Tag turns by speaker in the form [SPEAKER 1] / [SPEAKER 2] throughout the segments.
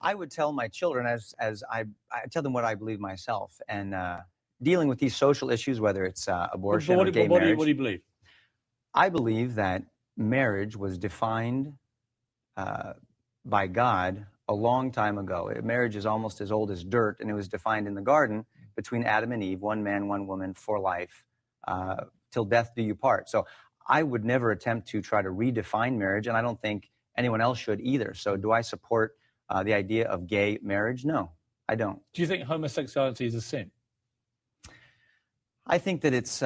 [SPEAKER 1] I would tell my children as I tell them what I believe myself, and dealing with these social issues, whether it's abortion or gay marriage.
[SPEAKER 2] What do you believe?
[SPEAKER 1] I believe that marriage was defined by God a long time ago. Marriage is almost as old as dirt, and it was defined in the garden between Adam and Eve, one man, one woman for life, till death do you part. So I would never attempt to try to redefine marriage, and I don't think anyone else should either. So do I support the idea of gay marriage? No, I don't.
[SPEAKER 2] Do you think homosexuality is a sin?
[SPEAKER 1] I think that it's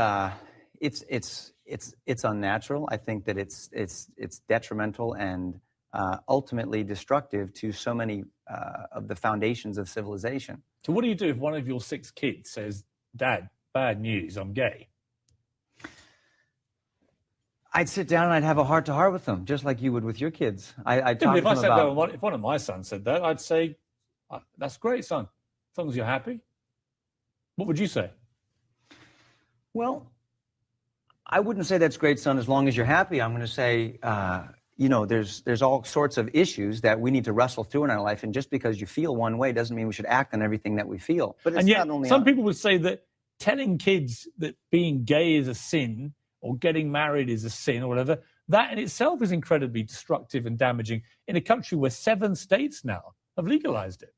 [SPEAKER 1] unnatural. I think that it's detrimental and ultimately destructive to so many of the foundations of civilization.
[SPEAKER 2] So what do you do if one of your 6 kids says, "Dad, bad news, I'm gay"?
[SPEAKER 1] I'd sit down and I'd have a heart-to-heart with them, just like you would with your kids. I'd talk to them about...
[SPEAKER 2] If one of my sons said that, I'd say, "That's great, son, as long as you're happy." What would you say?
[SPEAKER 1] Well, I wouldn't say that's great, son, as long as you're happy. I'm going to say, you know, there's all sorts of issues that we need to wrestle through in our life, and just because you feel one way doesn't mean we should act on everything that we feel. But it's
[SPEAKER 2] and yet,
[SPEAKER 1] not only
[SPEAKER 2] some people would say that telling kids that being gay is a sin or getting married is a sin or whatever, that in itself is incredibly destructive and damaging in a country where 7 states now have legalized it.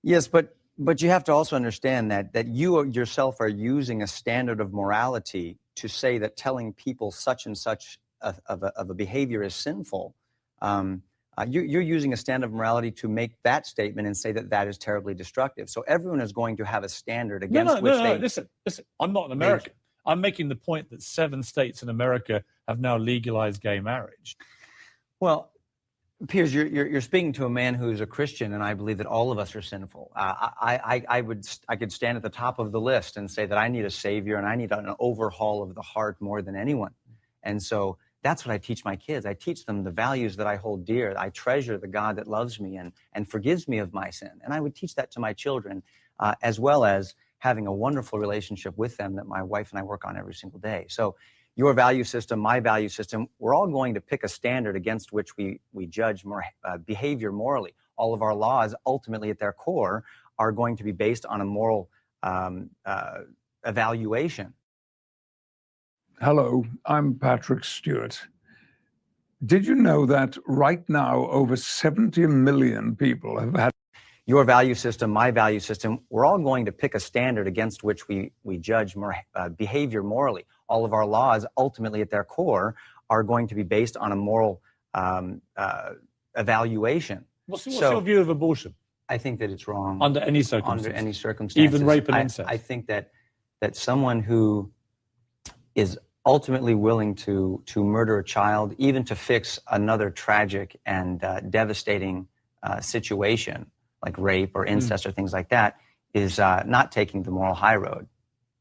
[SPEAKER 1] Yes, but you have to also understand that you yourself are using a standard of morality to say that telling people such and such of a behavior is sinful. You're using a standard of morality to make that statement and say that that is terribly destructive. So everyone is going to have a standard against which they...
[SPEAKER 2] Listen, I'm not an American. I'm making the point that 7 states in America have now legalized gay marriage.
[SPEAKER 1] Well, Piers, you're speaking to a man who's a Christian, and I believe that all of us are sinful. I could stand at the top of the list and say that I need a savior and I need an overhaul of the heart more than anyone. And so that's what I teach my kids. I teach them the values that I hold dear. I treasure the God that loves me and forgives me of my sin. And I would teach that to my children, as well as having a wonderful relationship with them that my wife and I work on every single day. So your value system, my value system, we're all going to pick a standard against which we judge behavior morally. All of our laws, ultimately at their core, are going to be based on a moral evaluation.
[SPEAKER 3] Hello, I'm Patrick Stewart. Did you know that right now over 70 million people have had...
[SPEAKER 1] Your value system, my value system, we're all going to pick a standard against which we judge behavior morally. All of our laws, ultimately at their core, are going to be based on a moral evaluation.
[SPEAKER 2] What's your view of abortion?
[SPEAKER 1] I think that it's wrong.
[SPEAKER 2] Under any circumstances?
[SPEAKER 1] Under any circumstances.
[SPEAKER 2] Even rape and incest?
[SPEAKER 1] I think that someone who is ultimately willing to murder a child, even to fix another tragic and devastating situation, like rape or incest or things like that, is not taking the moral high road.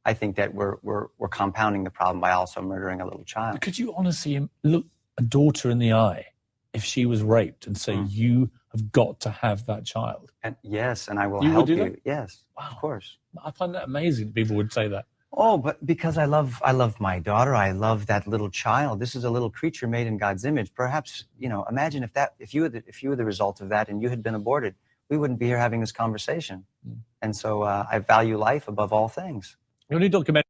[SPEAKER 1] I think that we're compounding the problem by also murdering a little child.
[SPEAKER 2] Could you honestly look a daughter in the eye if she was raped and say, "You have got to have that child"?
[SPEAKER 1] And yes, and I will help you.
[SPEAKER 2] That?
[SPEAKER 1] Yes,
[SPEAKER 2] wow.
[SPEAKER 1] Of course.
[SPEAKER 2] I find that amazing that people would say that.
[SPEAKER 1] Oh, but because I love my daughter, I love that little child. This is a little creature made in God's image. Perhaps, you know, imagine if you were the result of that and you had been aborted, we wouldn't be here having this conversation. And so I value life above all things.
[SPEAKER 2] You only document